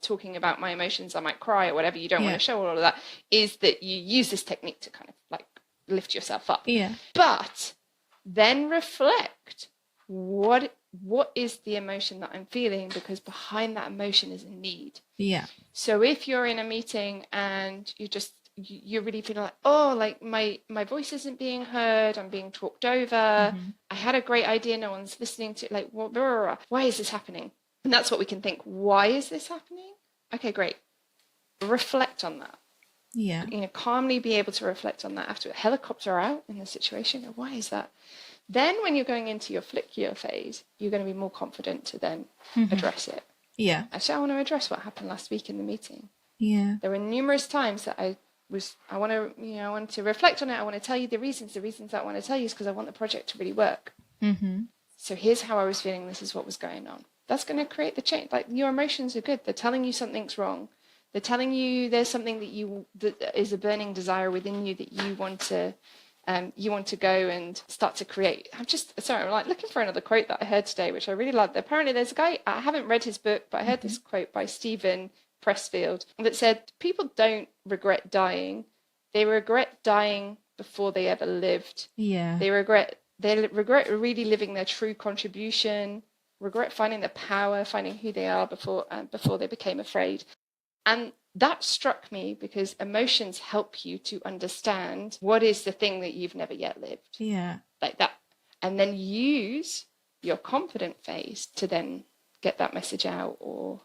talking about my emotions, I might cry or whatever, you don't want to show all of that, is that you use this technique to kind of like lift yourself up. But then reflect, what is the emotion that I'm feeling? Because behind that emotion is a need. So if you're in a meeting and you're really feeling like, oh, like my voice isn't being heard, I'm being talked over, I had a great idea, no one's listening to, like, why is this happening? And that's what we can think. Why is this happening? Okay, great. Reflect on that. Yeah. Calmly be able to reflect on that after a helicopter out in the situation. Why is that? Then when you're going into your follicular phase, you're going to be more confident to then address it. Yeah. Actually, I want to address what happened last week in the meeting. Yeah. There were numerous times that I want to reflect on it. I want to tell you the reasons. The reasons that I want to tell you is because I want the project to really work. So here's how I was feeling. This is what was going on. That's going to create the change. Like, your emotions are good. They're telling you something's wrong. They're telling you there's something that is a burning desire within you that you want to go and start to create. I'm like looking for another quote that I heard today, which I really loved. Apparently there's a guy, I haven't read his book, but I heard this quote by Stephen Pressfield that said, people don't regret dying. They regret dying before they ever lived. Yeah. They regret really living their true contribution, regret finding the power, finding who they are before they became afraid. And that struck me because emotions help you to understand what is the thing that you've never yet lived. Yeah. Like that. And then use your confident phase to then get that message out or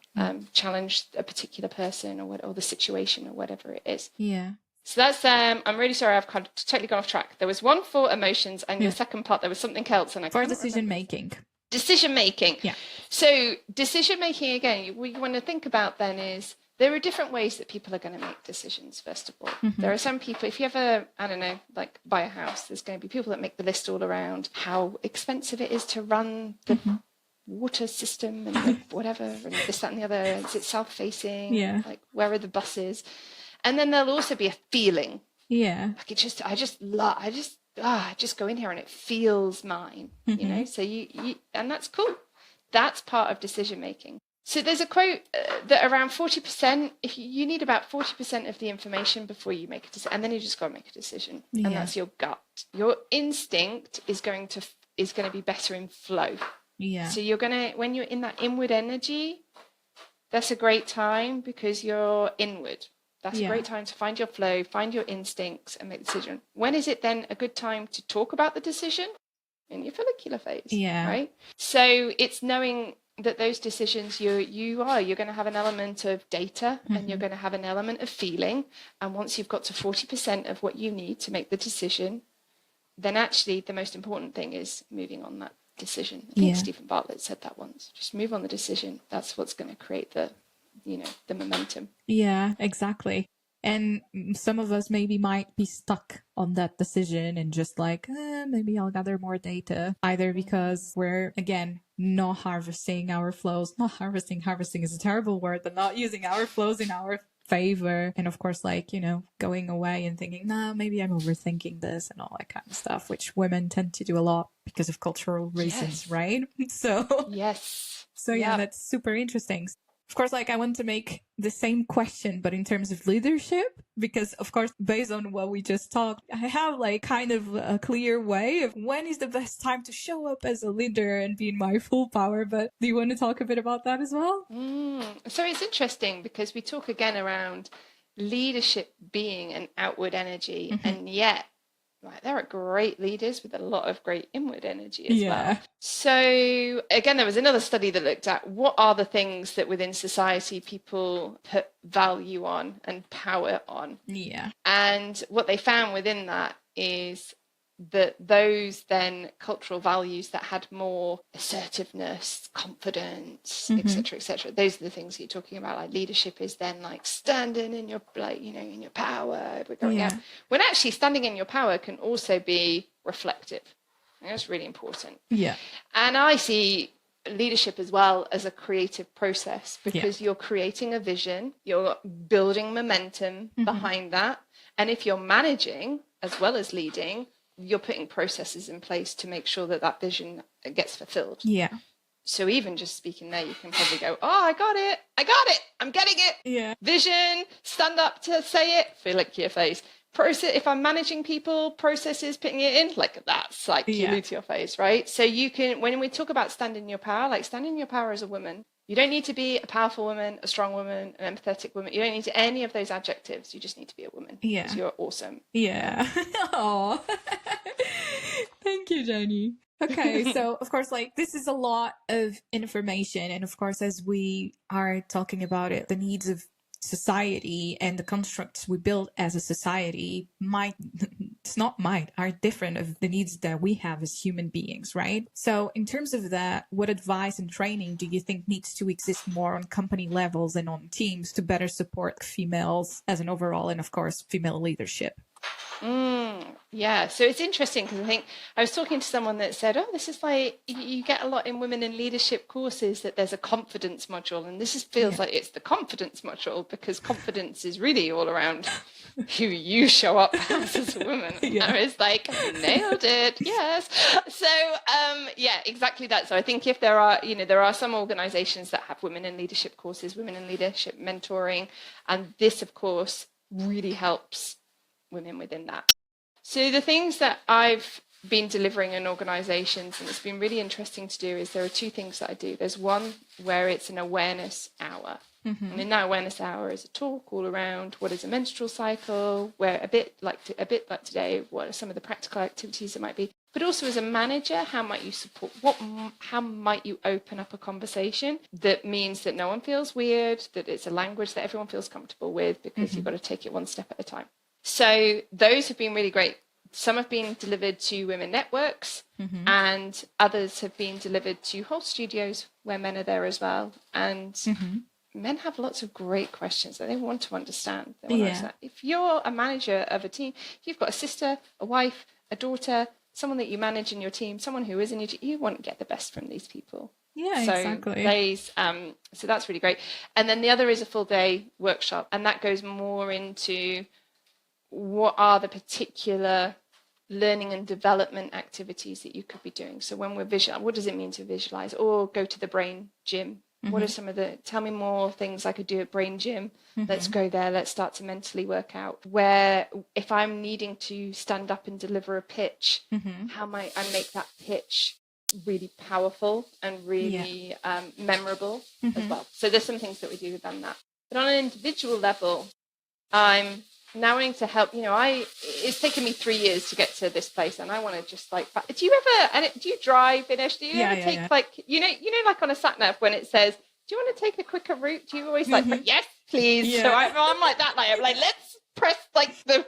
challenge a particular person or the situation or whatever it is. Yeah. So that's, I'm really sorry, I've kind of totally gone off track. There was one for emotions, and the second part, there was something else. And for decision making. Decision making. Yeah. So decision making, again, what you want to think about then is there are different ways that people are going to make decisions, first of all. There are some people, if you ever, buy a house, there's going to be people that make the list all around how expensive it is to run the water system and whatever, and this, that, and the other. Is it south-facing? Yeah. Like, where are the buses? And then there'll also be a feeling. Yeah. Like, I just go in here and it feels mine, So you and that's cool. That's part of decision making. So there's a quote that around 40%, if you need about 40% of the information before you make a decision, and then you just got to make a decision, and that's your gut. Your instinct is going to be better in flow. Yeah. So when you're in that inward energy, that's a great time because you're inward. That's a great time to find your flow, find your instincts, and make a decision. When is it then a good time to talk about the decision? In your follicular phase. Yeah. Right? So it's knowing that those decisions you're going to have an element of data and you're going to have an element of feeling. And once you've got to 40% of what you need to make the decision, then actually the most important thing is moving on that decision. I think Stephen Bartlett said that once. Just move on the decision. That's what's going to create the momentum. Yeah, exactly. And some of us maybe might be stuck on that decision and just like, maybe I'll gather more data, either because we're, again, not harvesting our flows, harvesting is a terrible word, but not using our flows in our favor. And of course, going away and thinking, no, maybe I'm overthinking this and all that kind of stuff, which women tend to do a lot because of cultural reasons, right? So, that's super interesting. Of course, I want to make the same question, but in terms of leadership, because of course, based on what we just talked, I have kind of a clear way of when is the best time to show up as a leader and be in my full power. But do you want to talk a bit about that as well? So it's interesting because we talk again around leadership being an outward energy, and yet there are great leaders with a lot of great inward energy as well. So again, there was another study that looked at what are the things that within society people put value on and power on. Yeah. And what they found within that is that those then cultural values that had more assertiveness, confidence, etc., those are the things that you're talking about. Like leadership is then standing in your in your power. We're going out. When actually standing in your power can also be reflective. And that's really important. Yeah. And I see leadership as well as a creative process because you're creating a vision, you're building momentum behind that, and if you're managing as well as leading, you're putting processes in place to make sure that vision gets fulfilled. Yeah. So even just speaking there, you can probably go, I got it, I'm getting it. Yeah. Vision, stand up to say it, follicular phase. Process, if I'm managing people, processes, putting it in, that's follicular phase, right? So you can, when we talk about stand in your power, stand in your power as a woman, you don't need to be a powerful woman, a strong woman, an empathetic woman. You don't need any of those adjectives. You just need to be a woman. Yeah. Because you're awesome. Yeah. Oh, thank you, Jenny. Okay, so of course, like this is a lot of information, and of course, as we are talking about it, the needs of society and the constructs we build as a society might it's not might are different of the needs that we have as human beings, right? So in terms of that, what advice and training do you think needs to exist more on company levels and on teams to better support females as an overall, and of course female leadership? Yeah, so it's interesting because I think I was talking to someone that said, oh, this is like you get a lot in women in leadership courses that there's a confidence module, and this feels like it's the confidence module because confidence is really all around who you show up as a woman. I was like, nailed it, yes. So yeah, exactly that. So I think if there are some organizations that have women in leadership courses, women in leadership mentoring, and this of course really helps women within that. So the things that I've been delivering in organizations, and it's been really interesting to do, is there are two things that I do. There's one where it's an awareness hour. And in that awareness hour is a talk all around what is a menstrual cycle, where a bit like today, what are some of the practical activities it might be, but also as a manager, how might you support, how might you open up a conversation that means that no one feels weird, that it's a language that everyone feels comfortable with, because you've got to take it one step at a time. So those have been really great. Some have been delivered to women networks, and others have been delivered to whole studios where men are there as well. And men have lots of great questions that they want to understand. They want to understand. If you're a manager of a team, if you've got a sister, a wife, a daughter, someone that you manage in your team, someone who is in your team, you want to get the best from these people. Yeah, so exactly. So that's really great. And then the other is a full day workshop, and that goes more into what are the particular learning and development activities that you could be doing. So when we're what does it mean to visualize, or go to the brain gym? What are some of tell me more things I could do at brain gym. Let's go there. Let's start to mentally work out where, if I'm needing to stand up and deliver a pitch, how might I make that pitch really powerful and really memorable as well. So there's some things that we do within that. But on an individual level, I'm now wanting to help. It's taken me 3 years to get to this place, and I want to just like, do you drive, Ines? Do you ever take like, like on a sat nav when it says, do you want to take a quicker route? Do you always like, yes, please? So I'm like that. Like, I'm like, let's press like the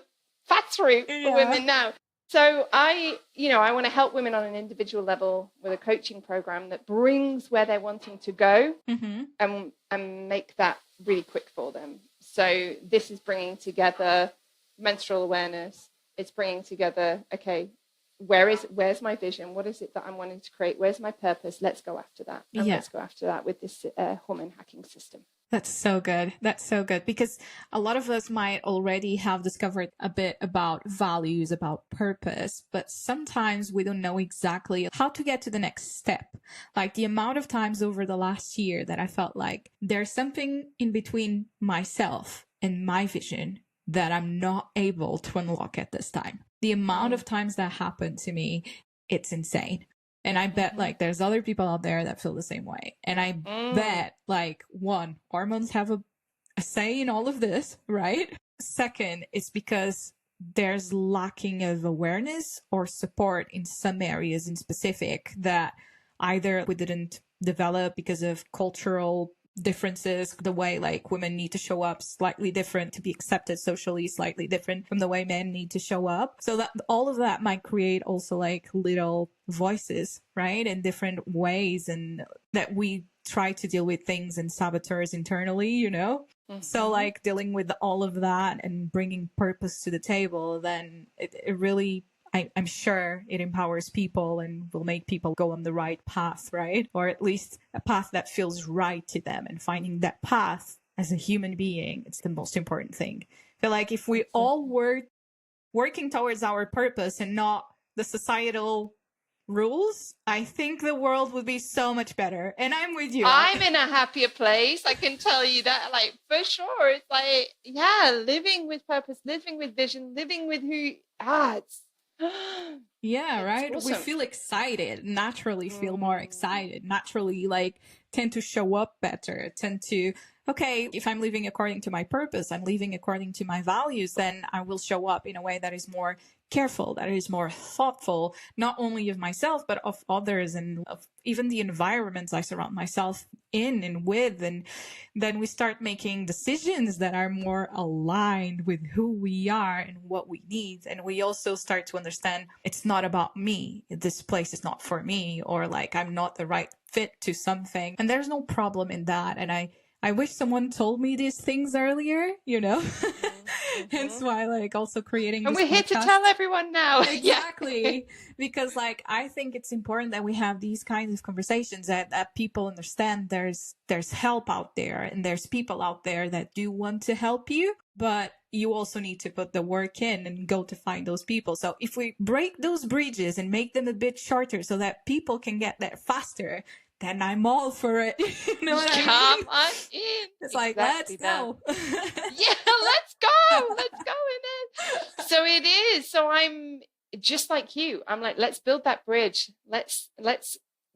fast route for women now. So I want to help women on an individual level with a coaching program that brings where they're wanting to go and make that really quick for them. So this is bringing together menstrual awareness. It's bringing together, okay, where's my vision? What is it that I'm wanting to create? Where's my purpose? Let's go after that. And let's go after that with this hormone hacking system. That's so good. That's so good, because a lot of us might already have discovered a bit about values, about purpose, but sometimes we don't know exactly how to get to the next step. Like the amount of times over the last year that I felt like there's something in between myself and my vision that I'm not able to unlock at this time. The amount of times that happened to me, it's insane. And I bet like there's other people out there that feel the same way. And I bet like, one, hormones have a say in all of this, right? Second, it's because there's lacking of awareness or support in some areas in specific that either we didn't develop because of cultural differences, the way like women need to show up slightly different to be accepted socially, slightly different from the way men need to show up. So that all of that might create also like little voices, right, in different ways, and that we try to deal with things and saboteurs internally, So like dealing with all of that and bringing purpose to the table, then it really, I'm sure it empowers people and will make people go on the right path, right? Or at least a path that feels right to them. And finding that path as a human being, it's the most important thing. I feel like if we all were working towards our purpose and not the societal rules, I think the world would be so much better. And I'm with you. I'm in a happier place. I can tell you that, like, for sure. It's like, living with purpose, living with vision, living with who, it's right? Awesome. We feel excited, naturally feel more excited, naturally like tend to show up better, tend to, okay, if I'm living according to my purpose, I'm living according to my values, then I will show up in a way that is more careful, that is more thoughtful, not only of myself, but of others and of even the environments I surround myself in and with. And then we start making decisions that are more aligned with who we are and what we need. And we also start to understand it's not about me. This place is not for me, or like I'm not the right fit to something. And there's no problem in that. And I wish someone told me these things earlier, you know? Hence why, like, also creating and this we're here to podcast. tell everyone now. Exactly. Because, like, I think it's important that we have these kinds of conversations, that people understand there's help out there, and there's people out there that do want to help you, but you also need to put the work in and go to find those people. So if we break those bridges and make them a bit shorter so that people can get there faster, then I'm all for it. You know what I mean? Come on in. It's like, let's go. Yeah, let's go. Let's go in it. So it is. So I'm just like you. I'm like, let's build that bridge. Let's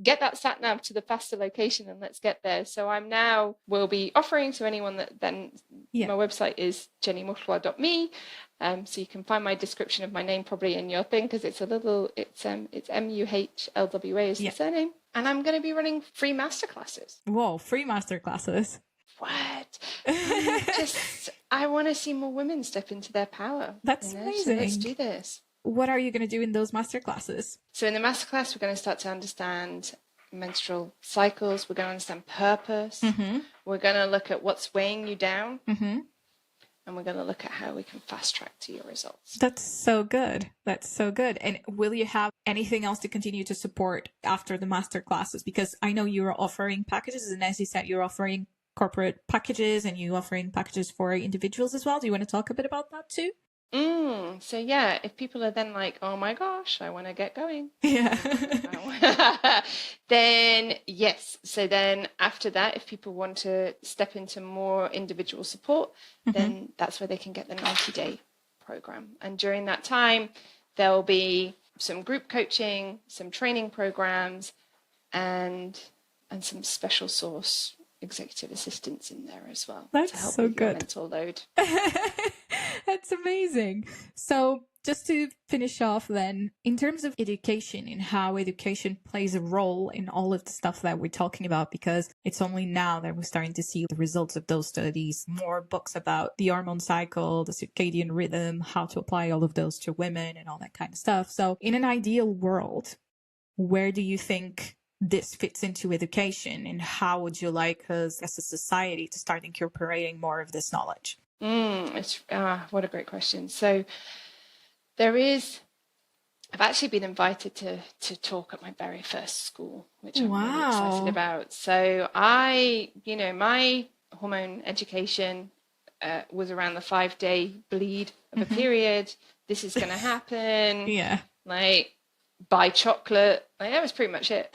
get that sat nav to the faster location and let's get there. So will be offering to anyone that then my website is jennymuhlwa.me. So you can find my description of my name probably in your thing, because it's Muhlwa is the surname. And I'm going to be running free masterclasses. Whoa, free masterclasses. What? I want to see more women step into their power. That's amazing. So let's do this. What are you going to do in those masterclasses? So in the masterclass, we're going to start to understand menstrual cycles. We're going to understand purpose. Mm-hmm. We're going to look at what's weighing you down. Mm-hmm. And we're going to look at how we can fast track to your results. That's so good. That's so good. And will you have anything else to continue to support after the master classes? Because I know you're offering packages, and as you said, you're offering corporate packages and you're offering packages for individuals as well. Do you want to talk a bit about that too? So yeah, if people are then like, oh my gosh, I want to get going. Yeah. Then yes. So then after that, if people want to step into more individual support, then that's where they can get the 90-day program. And during that time, there'll be some group coaching, some training programs, and some special source executive assistants in there as well. That's to help so with good. Your mental load. That's amazing. So just to finish off then, in terms of education and how education plays a role in all of the stuff that we're talking about, because it's only now that we're starting to see the results of those studies, more books about the hormone cycle, the circadian rhythm, how to apply all of those to women and all that kind of stuff. So in an ideal world, where do you think this fits into education, and how would you like us as a society to start incorporating more of this knowledge? What a great question. So I've actually been invited to talk at my very first school, which I'm really excited about. So my hormone education was around the 5-day bleed of a period. This is going to happen. Yeah. Like, buy chocolate. Like, that was pretty much it.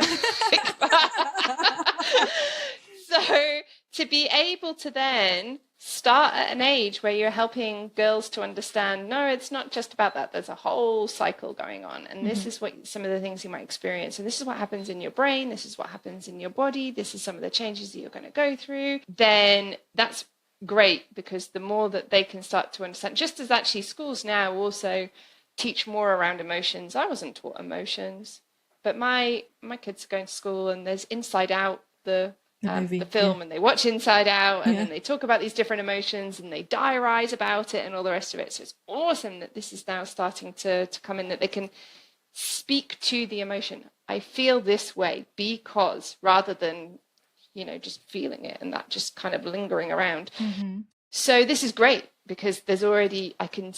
So to be able to then start at an age where you're helping girls to understand, no, it's not just about that. There's a whole cycle going on. And this is what some of the things you might experience. And this is what happens in your brain. This is what happens in your body. This is some of the changes that you're going to go through. Then that's great, because the more that they can start to understand, just as actually schools now also teach more around emotions. I wasn't taught emotions, but my kids are going to school, and there's Inside Out, the film, and they watch Inside Out, and then they talk about these different emotions, and they diarize about it and all the rest of it. So it's awesome that this is now starting to come in, that they can speak to the emotion. I feel this way because, rather than, just feeling it and that just kind of lingering around. Mm-hmm. So this is great, because there's already, I can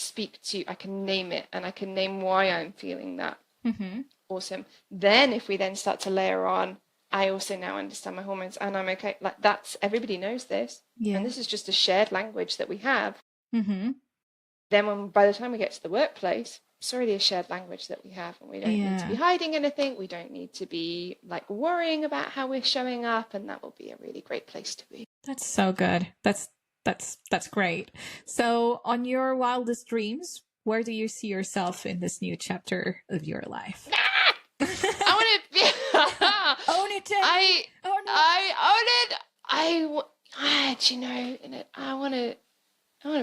name it, and I can name why I'm feeling that. Mm-hmm. Awesome. Then if we then start to layer on, I also now understand my hormones, and I'm okay. Like, everybody knows this. Yeah. And this is just a shared language that we have. Mm-hmm. Then by the time we get to the workplace, it's already a shared language that we have, and we don't need to be hiding anything. We don't need to be like worrying about how we're showing up, and that will be a really great place to be. That's so good. That's great. So on your wildest dreams, where do you see yourself in this new chapter of your life? I want to be... Own it. I own it. do you know, I want to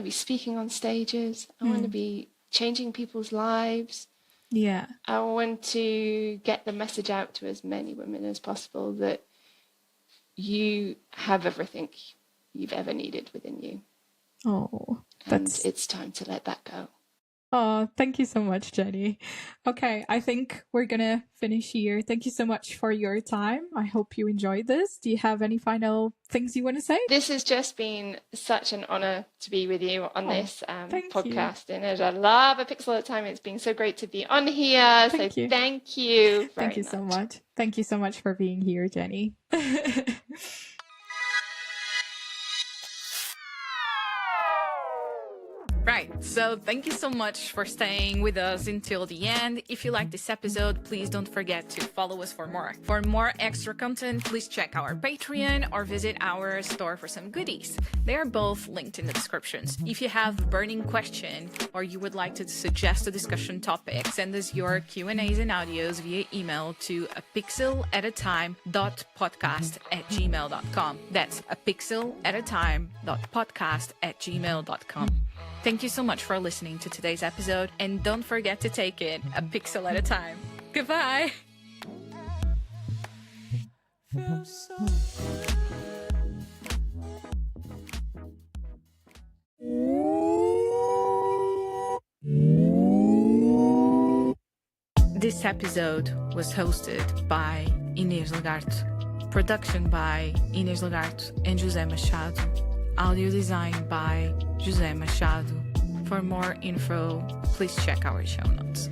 be speaking on stages. I want to be changing people's lives. Yeah. I want to get the message out to as many women as possible that you have everything you've ever needed within you. Oh, and it's time to let that go. Oh, thank you so much, Jenny. Okay, I think we're gonna finish here. Thank you so much for your time. I hope you enjoyed this. Do you have any final things you want to say? This has just been such an honor to be with you on this podcast. You. And I love A Pixel at a Time. It's been so great to be on here. Thank you. Thank you very Thank you much. so much. Thank you so much for being here, Jenny. Right, so thank you so much for staying with us until the end. If you like this episode, please don't forget to follow us for more. For more extra content, please check our Patreon or visit our store for some goodies. They are both linked in the descriptions. If you have a burning question or you would like to suggest a discussion topic, send us your Q&As and audios via email to apixelatatime.podcast@gmail.com. That's apixelatatime.podcast@gmail.com. Thank you so much for listening to today's episode, and don't forget to take it a pixel at a time. Goodbye! This episode was hosted by Inês Lagarto. Production by Inês Lagarto and José Machado. Audio design by José Machado. For more info, please check our show notes.